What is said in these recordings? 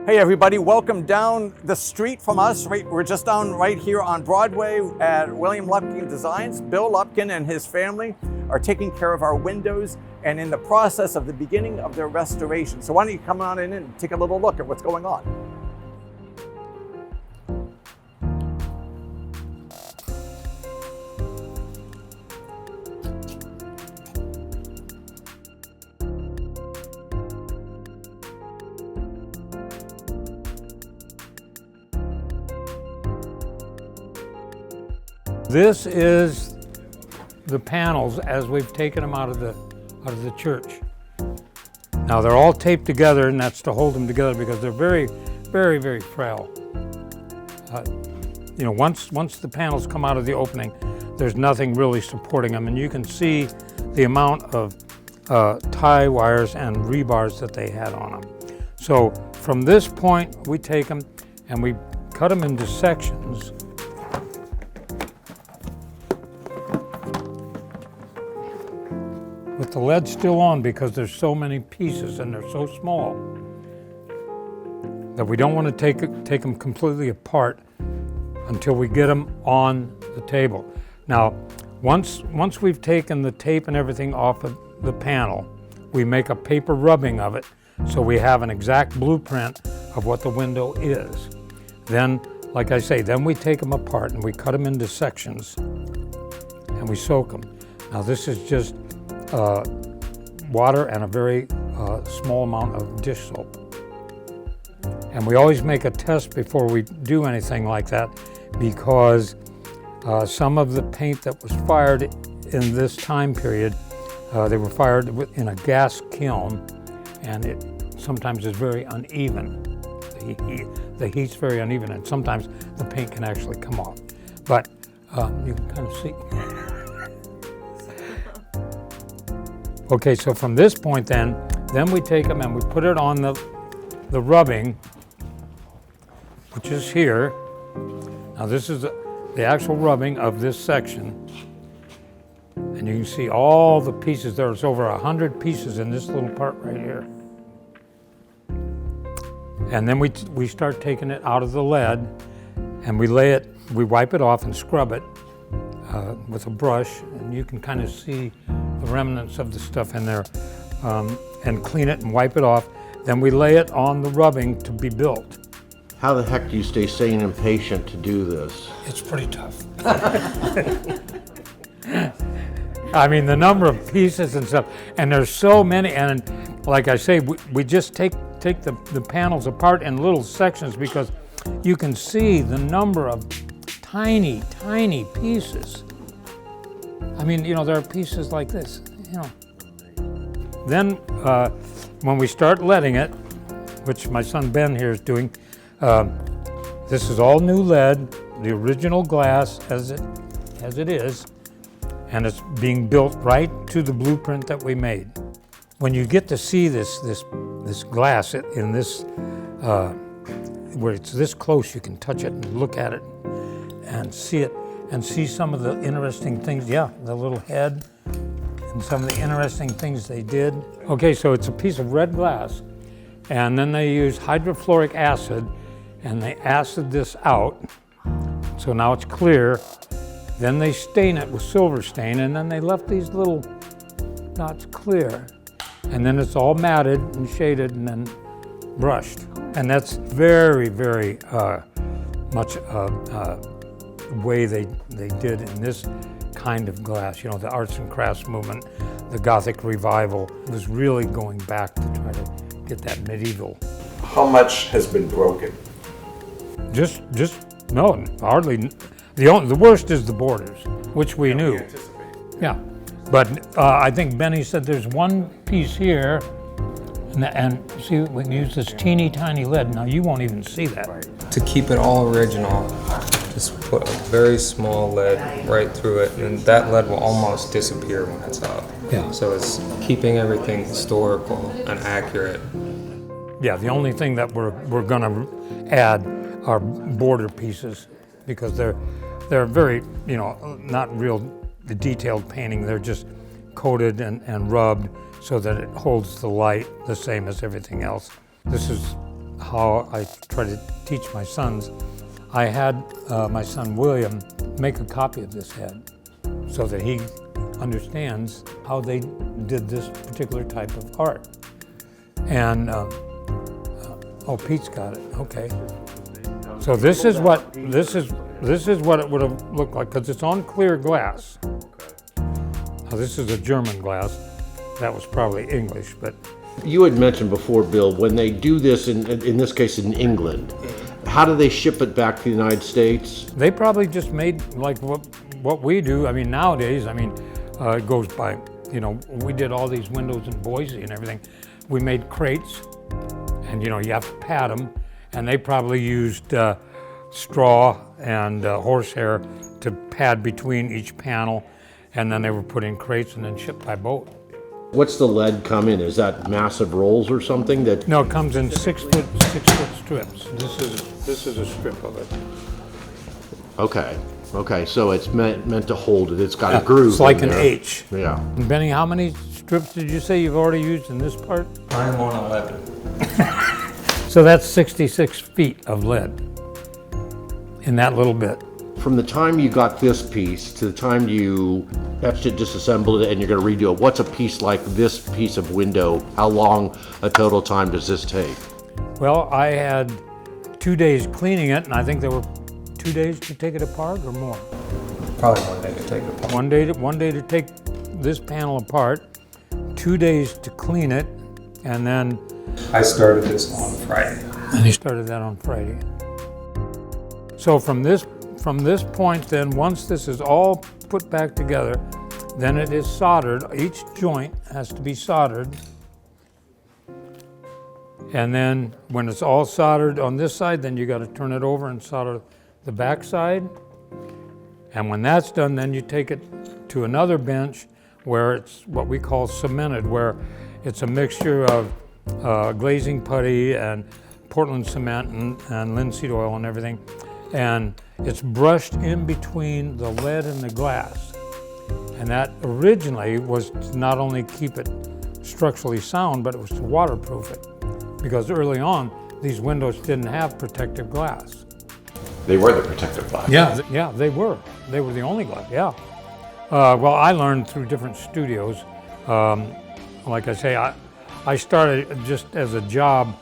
Hey everybody, welcome down the street from us. We're just down right here on Broadway at William Lupkin Designs. Bill Lupkin and his family are taking care of our windows and in the process of the beginning of their restoration. So why don't you come on in and take a little look at what's going on. This is the panels as we've taken them out of the church. Now they're all taped together, and that's to hold them together because they're very, very, very frail. Once the panels come out of the opening, there's nothing really supporting them, and you can see the amount of tie wires and rebars that they had on them. So from this point, we take them and we cut them into sections. With the lead still on because there's so many pieces and they're so small that we don't want to take them completely apart until we get them on the table. Now, once we've taken the tape and everything off of the panel, we make a paper rubbing of it so we have an exact blueprint of what the window is. Then, like I say, then we take them apart and we cut them into sections and we soak them. Now this is just water and a very small amount of dish soap. And we always make a test before we do anything like that because some of the paint that was fired in this time period, they were fired in a gas kiln, and it sometimes is very uneven. The heat's very uneven, and sometimes the paint can actually come off. But you can kind of see. Okay, so from this point then we take them and we put it on the rubbing, which is here. Now this is the actual rubbing of this section. And you can see all the pieces. There's over 100 pieces in this little part right here. And then we start taking it out of the lead and we wipe it off and scrub it with a brush, and you can kind of see the remnants of the stuff in there, and clean it and wipe it off. Then we lay it on the rubbing to be built. How the heck do you stay sane and patient to do this? It's pretty tough. I mean, the number of pieces and stuff, and there's so many, and like I say, we just take the panels apart in little sections because you can see the number of tiny, tiny pieces. I mean, there are pieces like this, Then, when we start leading it, which my son Ben here is doing, this is all new lead, the original glass as it is, and it's being built right to the blueprint that we made. When you get to see this glass in this, where it's this close, you can touch it and look at it and see it and see some of the interesting things. Yeah, the little head and some of the interesting things they did. Okay, so it's a piece of red glass, and then they use hydrofluoric acid and they acid this out. So now it's clear. Then they stain it with silver stain, and then they left these little dots clear. And then it's all matted and shaded and then brushed. And that's very, very much way they did in this kind of glass. The arts and crafts movement, the Gothic revival was really going back to try to get that medieval. How much has been broken? No, hardly. The worst is the borders, which we knew. Yeah, but I think Benny said there's one piece here, and see, we can use this teeny tiny lead. Now you won't even see that. To keep it all original, just put a very small lead right through it, and that lead will almost disappear when it's up. Yeah. So it's keeping everything historical and accurate. Yeah, the only thing that we're gonna add are border pieces because they're very, not real detailed painting. They're just coated and rubbed so that it holds the light the same as everything else. This is how I try to teach my sons. I had my son William make a copy of this head so that he understands how they did this particular type of art. And oh, Pete's got it. Okay. So this is what it would have looked like, because it's on clear glass. Now this is a German glass. That was probably English, but You had mentioned before, Bill, when they do this, in this case in England, how do they ship it back to the United States? they probably just made like what we do. I mean, nowadays, it goes by, we did all these windows in Boise and everything. We made crates, and you have to pad them, and they probably used straw and horsehair to pad between each panel, and then they were put in crates and then shipped by boat. What's the lead come in? Is that massive rolls or something that? No, it comes in 6 foot strips. This is a strip of it. Okay, so it's meant to hold it. It's got a groove. It's like in an there. H. Yeah. And Benny, how many strips did you say you've already used in this part? I'm on 11. So that's 66 feet of lead in that little bit. From the time you got this piece to the time you etched it, disassembled it, and you're going to redo it, what's a piece like this piece of window? How long a total time does this take? Well, I had 2 days cleaning it, and I think there were 2 days to take it apart or more. Probably 1 day to take it apart. One day to take this panel apart, 2 days to clean it, and then I started this on Friday. and he started that on Friday. So from this point, then once this is all put back together, then it is soldered. Each joint has to be soldered. And then when it's all soldered on this side, then you got to turn it over and solder the back side. And when that's done, then you take it to another bench where it's what we call cemented, where it's a mixture of glazing putty and Portland cement and linseed oil and everything. And it's brushed in between the lead and the glass. And that originally was to not only keep it structurally sound, but it was to waterproof it. Because early on, these windows didn't have protective glass. They were the protective glass. Yeah, they were. They were the only glass, yeah. Well, I learned through different studios. Like I say, I started just as a job.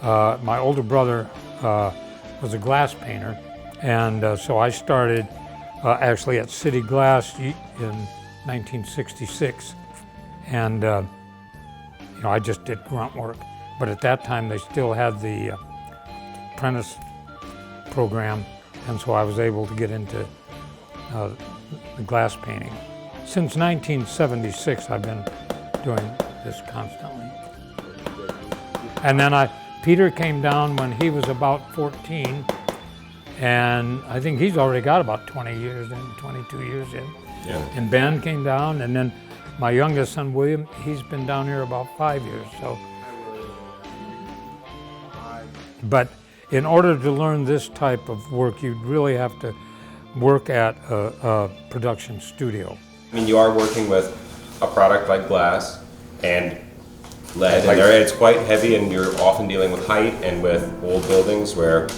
My older brother was a glass painter, and so I started actually at City Glass in 1966, and I just did grunt work. But at that time, they still had the apprentice program, and so I was able to get into the glass painting. Since 1976, I've been doing this constantly. And then Peter came down when he was about 14, and I think he's already got about 20 years in, 22 years in. Yeah. And Ben came down, and then my youngest son, William, he's been down here about 5 years. So, but in order to learn this type of work, you'd really have to work at a production studio. I mean, you are working with a product like glass and lead, and it's quite heavy, and you're often dealing with height and with old buildings where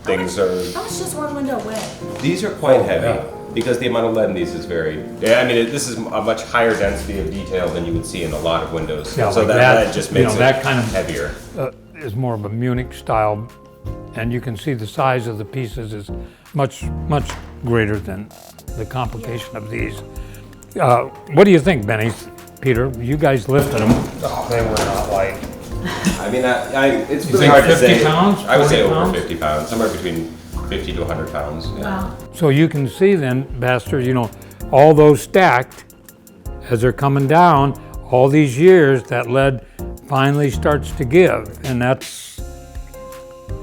things are... How much does one window weigh? These are quite heavy, because the amount of lead in these is very... Yeah, I mean, this is a much higher density of detail than you would see in a lot of windows. Yeah, so like that lead just makes that it kind of heavier. Is more of a Munich style, and you can see the size of the pieces is much greater than the complication of these. What do you think, Benny? Peter, you guys lifted them. Oh, they were not light. I mean, it's You really think hard to 50 say. pounds, I would say 40 over pounds? 50 pounds, somewhere between 50 to 100 pounds. Yeah. Wow. So you can see then, bastards, all those stacked as they're coming down. All these years, that lead finally starts to give, and that's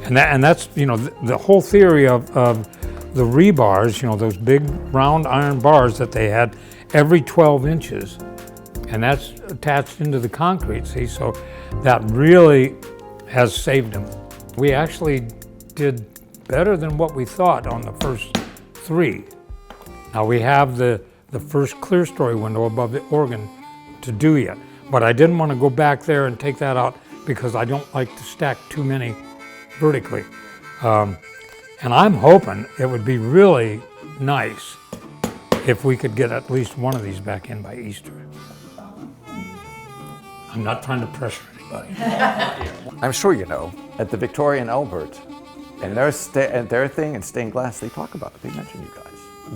the whole theory of the rebars. Those big round iron bars that they had every 12 inches, and that's attached into the concrete. See, so that really has saved them. We actually did better than what we thought on the first 3. Now we have the first clear story window above the organ to do yet. But I didn't want to go back there and take that out because I don't like to stack too many vertically. And I'm hoping it would be really nice if we could get at least one of these back in by Easter. I'm not trying to pressure anybody. I'm sure you know, at the Victoria and Albert, and their thing in stained glass, they talk about it. They mention you guys.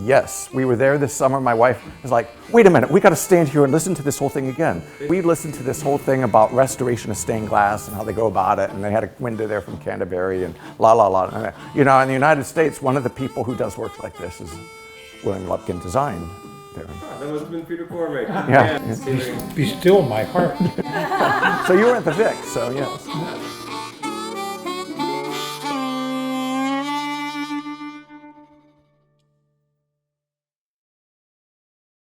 Yes, we were there this summer. My wife was like, wait a minute, we got to stand here and listen to this whole thing again. We listened to this whole thing about restoration of stained glass and how they go about it, and they had a window there from Canterbury and la la la. And, you know, in the United States, one of the people who does work like this is William Lupkin Design. There. That must have been Peter Cormack. Yeah. Be still my heart. So you were at the Vic, so yes.